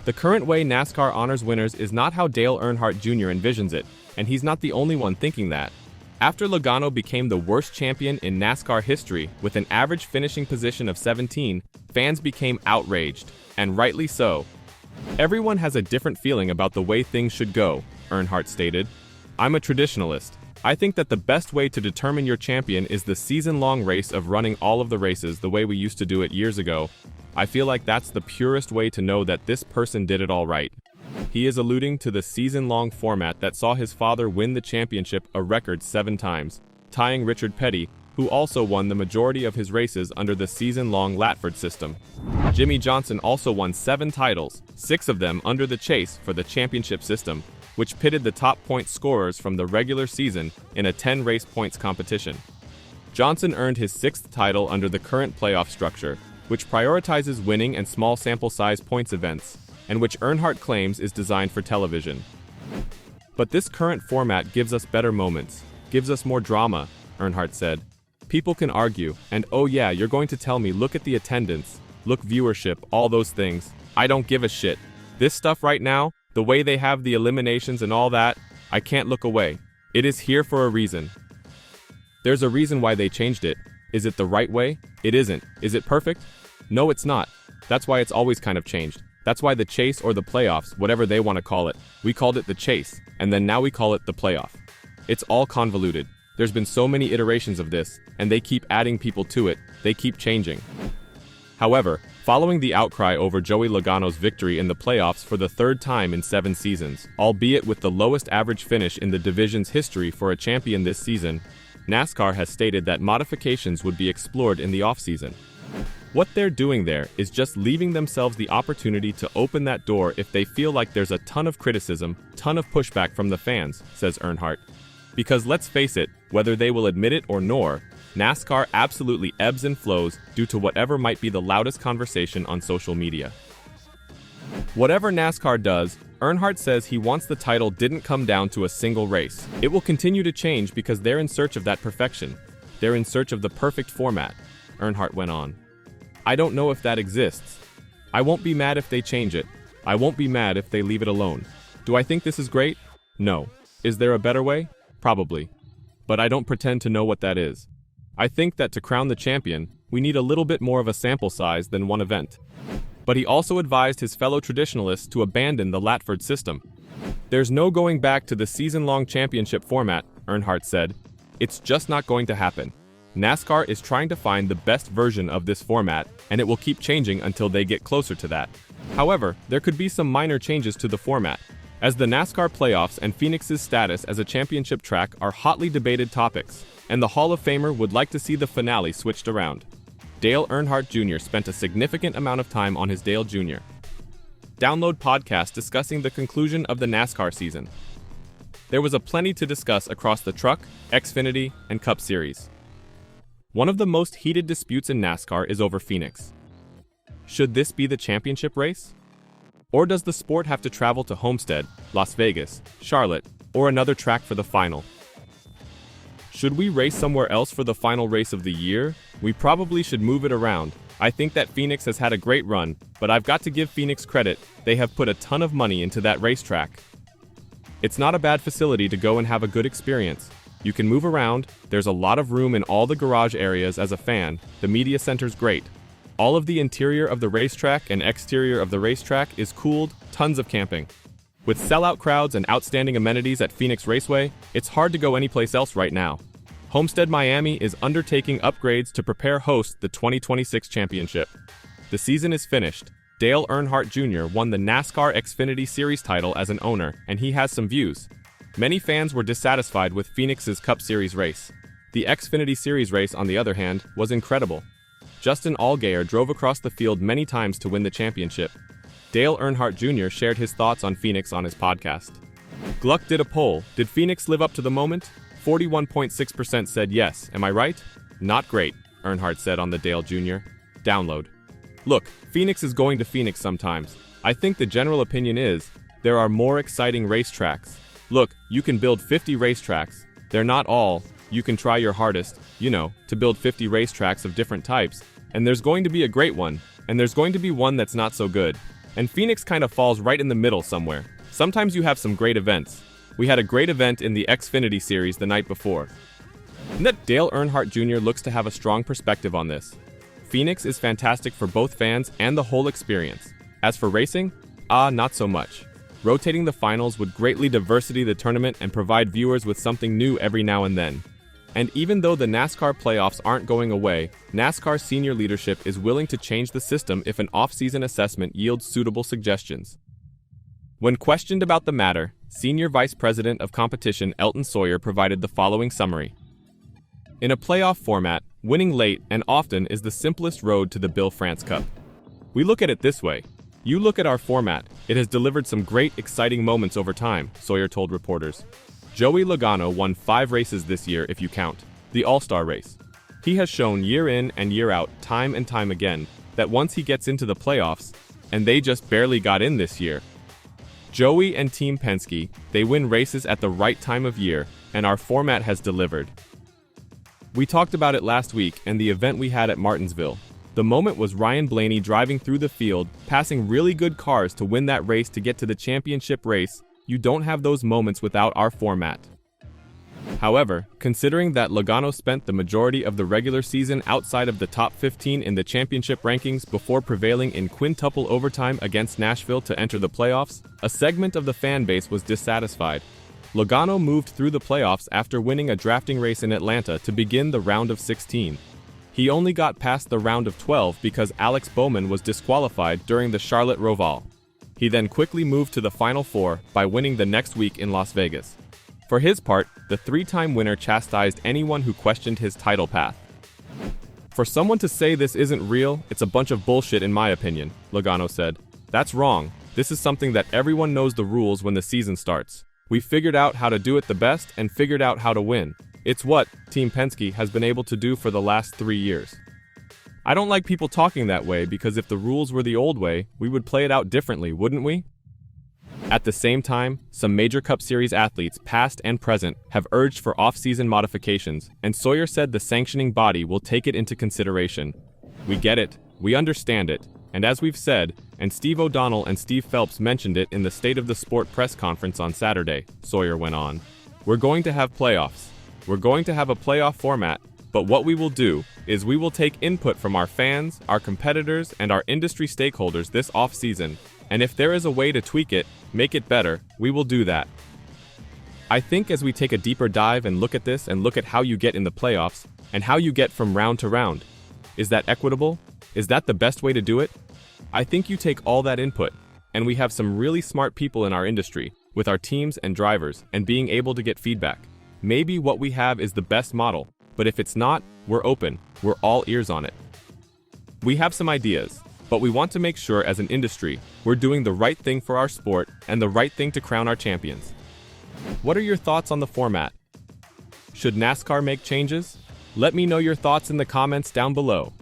The current way NASCAR honors winners is not how Dale Earnhardt Jr. envisions it, and he's not the only one thinking that. After Logano became the worst champion in NASCAR history with an average finishing position of 17, fans became outraged, and rightly so. Everyone has a different feeling about the way things should go, Earnhardt stated. I'm a traditionalist. I think that the best way to determine your champion is the season-long race of running all of the races the way we used to do it years ago. I feel like that's the purest way to know that this person did it all right. He is alluding to the season-long format that saw his father win the championship a record 7 times, tying Richard Petty, who also won the majority of his races under the season-long Latford system. Jimmy Johnson also won 7 titles, 6 of them under the chase for the championship system, which pitted the top point scorers from the regular season in a 10-race points competition. Johnson earned his 6th title under the current playoff structure, which prioritizes winning and small sample size points events, and which Earnhardt claims is designed for television. But this current format gives us better moments, gives us more drama, Earnhardt said. People can argue, and oh yeah, you're going to tell me look at the attendance, look viewership, all those things. I don't give a shit. This stuff right now, the way they have the eliminations and all that, I can't look away. It is here for a reason. There's a reason why they changed it. Is it the right way? It isn't. Is it perfect? No, it's not. That's why it's always kind of changed. That's why the chase or the playoffs, whatever they want to call it, we called it the chase, and then now we call it the playoff. It's all convoluted. There's been so many iterations of this, and they keep adding people to it, they keep changing. However, following the outcry over Joey Logano's victory in the playoffs for the 3rd time in 7 seasons, albeit with the lowest average finish in the division's history for a champion this season, NASCAR has stated that modifications would be explored in the offseason. What they're doing there is just leaving themselves the opportunity to open that door if they feel like there's a ton of criticism, ton of pushback from the fans, says Earnhardt. Because let's face it, whether they will admit it or nor, NASCAR absolutely ebbs and flows due to whatever might be the loudest conversation on social media. Whatever NASCAR does, Earnhardt says he wants the title didn't come down to a single race. It will continue to change because they're in search of that perfection. They're in search of the perfect format, Earnhardt went on. I don't know if that exists. I won't be mad if they change it. I won't be mad if they leave it alone. Do I think this is great? No. Is there a better way? Probably. But I don't pretend to know what that is. I think that to crown the champion, we need a little bit more of a sample size than one event. But he also advised his fellow traditionalists to abandon the Latford system. There's no going back to the season-long championship format, Earnhardt said. It's just not going to happen. NASCAR is trying to find the best version of this format, and it will keep changing until they get closer to that. However, there could be some minor changes to the format, as the NASCAR playoffs and Phoenix's status as a championship track are hotly debated topics, and the Hall of Famer would like to see the finale switched around. Dale Earnhardt Jr. spent a significant amount of time on his Dale Jr. Download podcast discussing the conclusion of the NASCAR season. There was plenty to discuss across the Truck, Xfinity, and Cup Series. One of the most heated disputes in NASCAR is over Phoenix. Should this be the championship race? Or does the sport have to travel to Homestead, Las Vegas, Charlotte, or another track for the final? Should we race somewhere else for the final race of the year? We probably should move it around. I think that Phoenix has had a great run, but I've got to give Phoenix credit. They have put a ton of money into that racetrack. It's not a bad facility to go and have a good experience. You can move around, there's a lot of room in all the garage areas as a fan, the media center's great. All of the interior of the racetrack and exterior of the racetrack is cooled, tons of camping. With sellout crowds and outstanding amenities at Phoenix Raceway, it's hard to go anyplace else right now. Homestead Miami is undertaking upgrades to prepare host the 2026 championship. The season is finished. Dale Earnhardt Jr. won the NASCAR Xfinity Series title as an owner, and he has some views. Many fans were dissatisfied with Phoenix's Cup Series race. The Xfinity Series race, on the other hand, was incredible. Justin Allgaier drove across the field many times to win the championship. Dale Earnhardt Jr. shared his thoughts on Phoenix on his podcast. Gluck did a poll. Did Phoenix live up to the moment? 41.6% said yes. Am I right? Not great, Earnhardt said on the Dale Jr. Download. Look, Phoenix is going to Phoenix sometimes. I think the general opinion is, there are more exciting racetracks. Look, you can build 50 racetracks. They're not all. You can try your hardest, to build 50 racetracks of different types. And there's going to be a great one, and there's going to be one that's not so good. And Phoenix kind of falls right in the middle somewhere. Sometimes you have some great events. We had a great event in the Xfinity series the night before. Dale Earnhardt Jr. looks to have a strong perspective on this. Phoenix is fantastic for both fans and the whole experience. As for racing, not so much. Rotating the finals would greatly diversify the tournament and provide viewers with something new every now and then. And even though the NASCAR playoffs aren't going away, NASCAR senior leadership is willing to change the system if an off-season assessment yields suitable suggestions. When questioned about the matter, Senior Vice President of Competition Elton Sawyer provided the following summary. In a playoff format, winning late and often is the simplest road to the Bill France Cup. We look at it this way. You look at our format, it has delivered some great, exciting moments over time, Sawyer told reporters. Joey Logano won 5 races this year if you count the All-Star race. He has shown year in and year out, time and time again, that once he gets into the playoffs, and they just barely got in this year. Joey and Team Penske, they win races at the right time of year, and our format has delivered. We talked about it last week and the event we had at Martinsville. The moment was Ryan Blaney driving through the field, passing really good cars to win that race to get to the championship race. You don't have those moments without our format. However, considering that Logano spent the majority of the regular season outside of the top 15 in the championship rankings before prevailing in quintuple overtime against Nashville to enter the playoffs, a segment of the fan base was dissatisfied. Logano moved through the playoffs after winning a drafting race in Atlanta to begin the round of 16. He only got past the round of 12 because Alex Bowman was disqualified during the Charlotte Roval. He then quickly moved to the Final Four by winning the next week in Las Vegas. For his part, the 3-time winner chastised anyone who questioned his title path. For someone to say this isn't real, it's a bunch of bullshit in my opinion, Logano said. That's wrong. This is something that everyone knows the rules when the season starts. We figured out how to do it the best and figured out how to win. It's what Team Penske has been able to do for the last 3 years. I don't like people talking that way because if the rules were the old way, we would play it out differently, wouldn't we? At the same time, some major Cup Series athletes, past and present, have urged for off-season modifications, and Sawyer said the sanctioning body will take it into consideration. We get it, we understand it, and as we've said, and Steve O'Donnell and Steve Phelps mentioned it in the State of the Sport press conference on Saturday, Sawyer went on. We're going to have playoffs. We're going to have a playoff format, but what we will do is we will take input from our fans, our competitors, and our industry stakeholders this off-season, and if there is a way to tweak it, make it better, we will do that. I think as we take a deeper dive and look at this and look at how you get in the playoffs and how you get from round to round, is that equitable? Is that the best way to do it? I think you take all that input, and we have some really smart people in our industry, with our teams and drivers, and being able to get feedback. Maybe what we have is the best model, but if it's not, we're open, we're all ears on it. We have some ideas, but we want to make sure as an industry, we're doing the right thing for our sport and the right thing to crown our champions. What are your thoughts on the format? Should NASCAR make changes? Let me know your thoughts in the comments down below.